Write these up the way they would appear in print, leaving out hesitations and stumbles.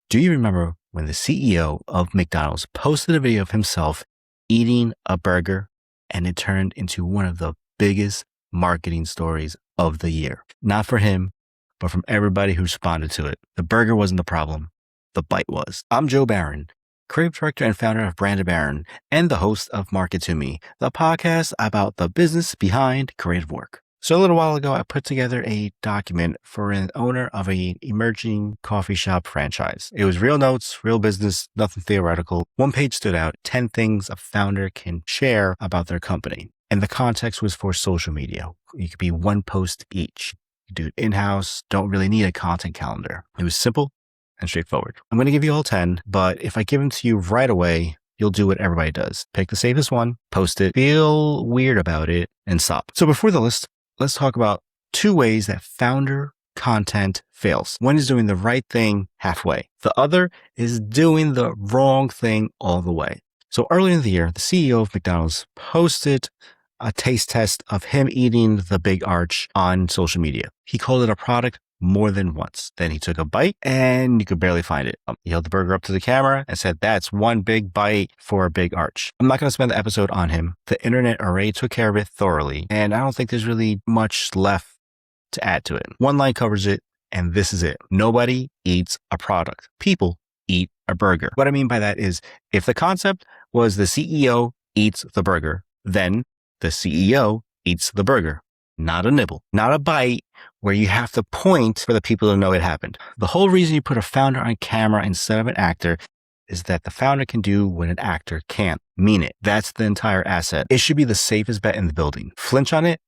Do you remember when the CEO of McDonald's posted a video of himself eating a burger and it turned into one of the biggest marketing stories of the year? Not for him, but from everybody who responded to it. The burger wasn't the problem. The bite was. I'm Joe Barron, creative director and founder of Branded Barron, and the host of Market to Me, the podcast about the business behind creative work. So a little while ago, I put together a document for an owner of an emerging coffee shop franchise. It was real notes, real business, nothing theoretical. One page stood out, 10 things a founder can share about their company. And the context was for social media. It could be one post each. You do it in-house, don't really need a content calendar. It was simple and straightforward. I'm going to give you all 10, but if I give them to you right away, you'll do what everybody does. Pick the safest one, post it, feel weird about it, and stop. So before the list, let's talk about 2 ways that founder content fails. One is doing the right thing halfway. The other is doing the wrong thing all the way. So earlier in the year, the CEO of McDonald's posted a taste test of him eating the Big Arch on social media. He called it a product more than once. Then he took a bite and you could barely find it. He held the burger up to the camera and said, "That's one big bite for a Big Arch." I'm not going to spend the episode on him. The internet already took care of it thoroughly, and I don't think there's really much left to add to it. One line covers it, and this is it. Nobody eats a product. People eat a burger. What I mean by that is if the concept was the CEO eats the burger, then the CEO eats the burger. Not a nibble, not a bite where you have to point for the people to know it happened. The whole reason you put a founder on camera instead of an actor is that the founder can do what an actor can't. Mean it. That's the entire asset. It should be the safest bet in the building. Flinch on it,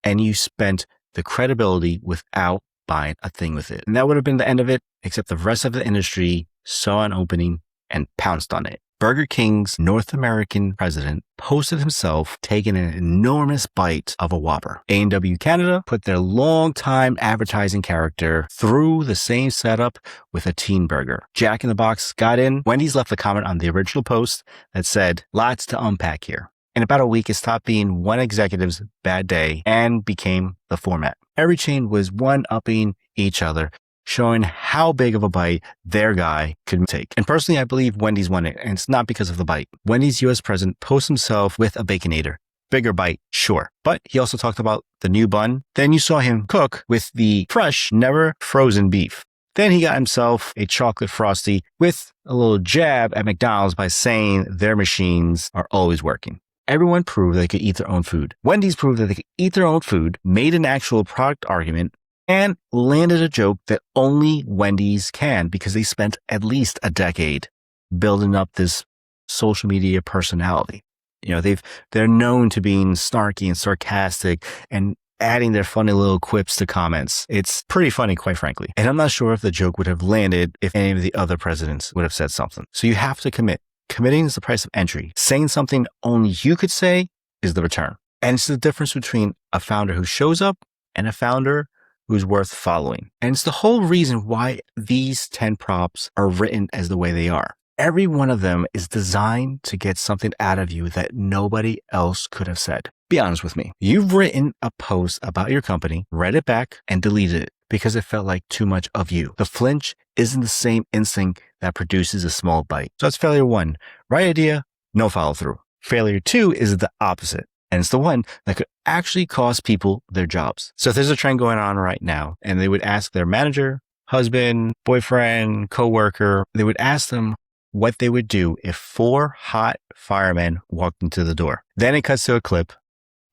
and you spent the credibility without buying a thing with it. And that would have been the end of it, except the rest of the industry saw an opening and pounced on it. Burger King's North American president posted himself taking an enormous bite of a Whopper. A&W Canada put their long-time advertising character through the same setup with a teen burger. Jack in the Box got in. Wendy's left a comment on the original post that said, "Lots to unpack here." In about a week, it stopped being one executive's bad day and became the format. Every chain was one-upping each other, showing how big of a bite their guy could take. And personally, I believe Wendy's won it, and it's not because of the bite. Wendy's US president posts himself with a Baconator. Bigger bite, sure. But he also talked about the new bun. Then you saw him cook with the fresh, never frozen beef. Then he got himself a chocolate frosty with a little jab at McDonald's by saying their machines are always working. Everyone proved they could eat their own food. Wendy's proved that they could eat their own food, made an actual product argument, and landed a joke that only Wendy's can because they spent at least a decade building up this social media personality. You know, they're known to being snarky and sarcastic and adding their funny little quips to comments. It's pretty funny, quite frankly. And I'm not sure if the joke would have landed if any of the other presidents would have said something. So you have to commit. Committing is the price of entry. Saying something only you could say is the return. And it's the difference between a founder who shows up and a founder who's worth following. And it's the whole reason why these 10 props are written as the way they are. Every one of them is designed to get something out of you that nobody else could have said. Be honest with me. You've written a post about your company, read it back, and deleted it because it felt like too much of you. The flinch isn't the same instinct that produces a small bite. So that's failure 1. Right idea, no follow through. Failure 2 is the opposite. And it's the one that could actually cost people their jobs. So if there's a trend going on right now and they would ask their manager, husband, boyfriend, coworker, they would ask them what they would do if 4 hot firemen walked into the door. Then it cuts to a clip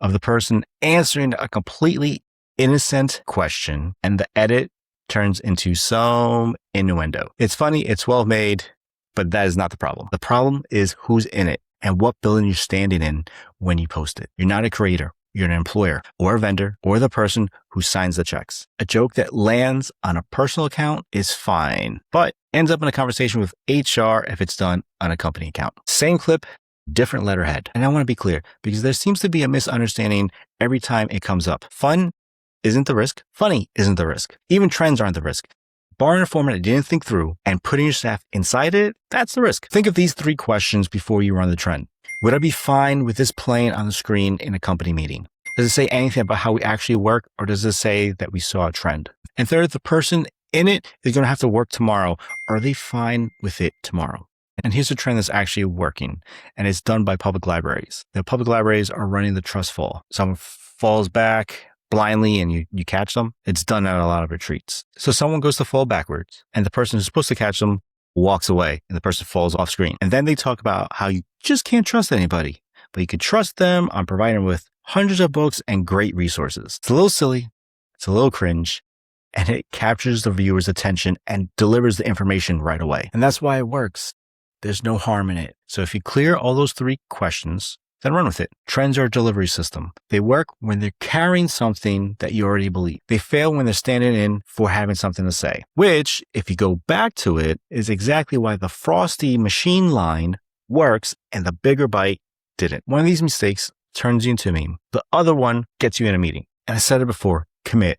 of the person answering a completely innocent question and the edit turns into some innuendo. It's funny, it's well made, but that is not the problem. The problem is who's in it and what building you're standing in when you post it. You're not a creator. You're an employer or a vendor or the person who signs the checks. A joke that lands on a personal account is fine, but ends up in a conversation with HR if it's done on a company account. Same clip, different letterhead. And I want to be clear because there seems to be a misunderstanding every time it comes up. Fun isn't the risk. Funny isn't the risk. Even trends aren't the risk. Borrowing a format you didn't think through and putting your staff inside it, that's the risk. Think of these 3 questions before you run the trend. Would I be fine with this playing on the screen in a company meeting? Does it say anything about how we actually work, or does it say that we saw a trend? And third, the person in it is going to have to work tomorrow? Are they fine with it tomorrow? And here's a trend that's actually working, and it's done by public libraries. The public libraries are running the trust fall. Someone falls back blindly and you catch them. It's done at a lot of retreats. So someone goes to fall backwards, and the person who's supposed to catch them walks away, and the person falls off screen. And then they talk about how you just can't trust anybody, but you can trust them on providing them with hundreds of books and great resources. It's a little silly. It's a little cringe. And it captures the viewer's attention and delivers the information right away. And that's why it works. There's no harm in it. So if you clear all those 3 questions, then run with it. Trends are a delivery system. They work when they're carrying something that you already believe. They fail when they're standing in for having something to say, which, if you go back to it, is exactly why the Frosty machine line works and the bigger bite didn't. One of these mistakes turns you into a meme. The other one gets you in a meeting. And I said it before, commit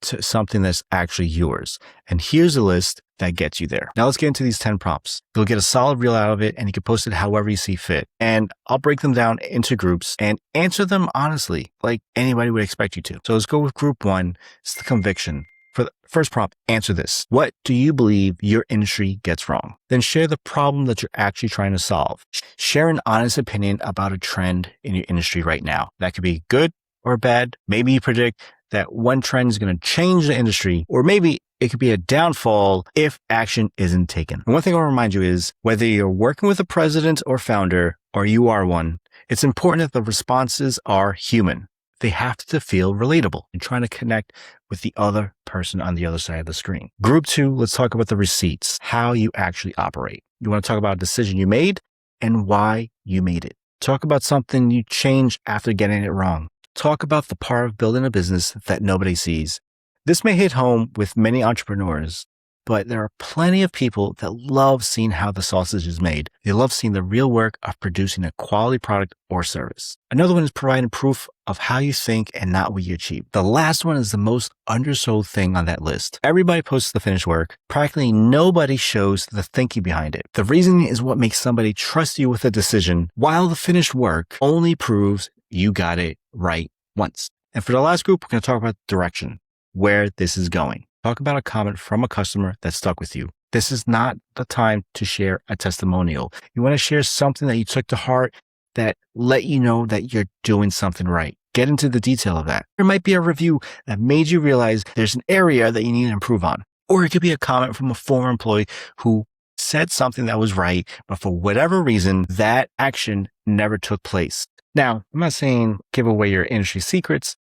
to something that's actually yours. And here's a list that gets you there. Now let's get into these 10 prompts. You'll get a solid reel out of it, and you can post it however you see fit. And I'll break them down into groups and answer them honestly, like anybody would expect you to. So let's go with group 1. It's the conviction. For the first prompt, answer this. What do you believe your industry gets wrong? Then share the problem that you're actually trying to solve. Share an honest opinion about a trend in your industry right now. That could be good or bad. Maybe you predict that one trend is going to change the industry, or maybe it could be a downfall if action isn't taken. And one thing I'll remind you is whether you're working with a president or founder, or you are one, it's important that the responses are human. They have to feel relatable and trying to connect with the other person on the other side of the screen. Group 2, let's talk about the receipts, how you actually operate. You want to talk about a decision you made and why you made it. Talk about something you changed after getting it wrong. Talk about the part of building a business that nobody sees. This may hit home with many entrepreneurs, but there are plenty of people that love seeing how the sausage is made. They love seeing the real work of producing a quality product or service. Another one is providing proof of how you think and not what you achieve. The last one is the most undersold thing on that list. Everybody posts the finished work. Practically nobody shows the thinking behind it. The reasoning is what makes somebody trust you with a decision, while the finished work only proves you got it right once. And for the last group, we're going to talk about direction, where this is going. Talk about a comment from a customer that stuck with you. This is not the time to share a testimonial. You want to share something that you took to heart that let you know that you're doing something right. Get into the detail of that. There might be a review that made you realize there's an area that you need to improve on. Or it could be a comment from a former employee who said something that was right, but for whatever reason, that action never took place. Now, I'm not saying give away your industry secrets,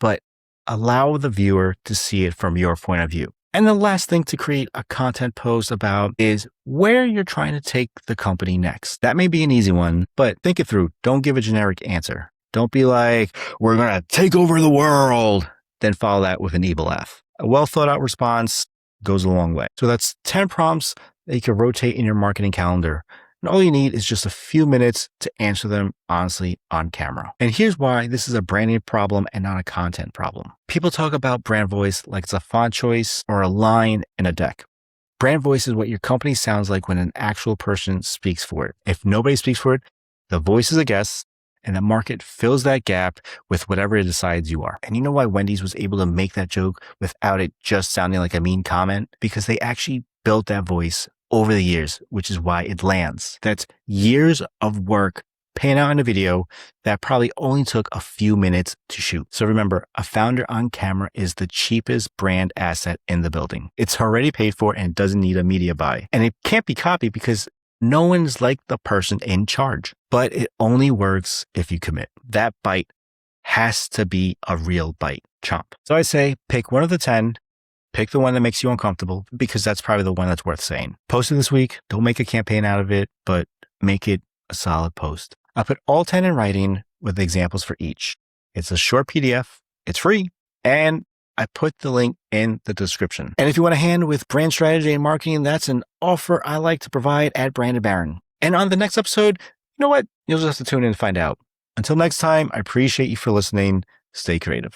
but allow the viewer to see it from your point of view. And the last thing to create a content post about is where you're trying to take the company next. That may be an easy one, but think it through. Don't give a generic answer. Don't be like, we're going to take over the world. Then follow that with an evil laugh. A well thought out response goes a long way. So that's 10 prompts that you can rotate in your marketing calendar. And all you need is just a few minutes to answer them honestly on camera. And here's why this is a branding problem and not a content problem. People talk about brand voice like it's a font choice or a line in a deck. Brand voice is what your company sounds like when an actual person speaks for it. If nobody speaks for it, the voice is a guess, and the market fills that gap with whatever it decides you are. And you know why Wendy's was able to make that joke without it just sounding like a mean comment? Because they actually built that voice over the years, which is why it lands. That's years of work paying out in a video that probably only took a few minutes to shoot. So remember, a founder on camera is the cheapest brand asset in the building. It's already paid for and it doesn't need a media buy. And it can't be copied because no one's like the person in charge. But it only works if you commit. That bite has to be a real bite. Chomp. So I say pick one of the 10. Pick the one that makes you uncomfortable because that's probably the one that's worth saying. Post it this week. Don't make a campaign out of it, but make it a solid post. I put all 10 in writing with examples for each. It's a short PDF. It's free. And I put the link in the description. And if you want a hand with brand strategy and marketing, that's an offer I like to provide at Branded Baron. And on the next episode, you know what? You'll just have to tune in to find out. Until next time, I appreciate you for listening. Stay creative.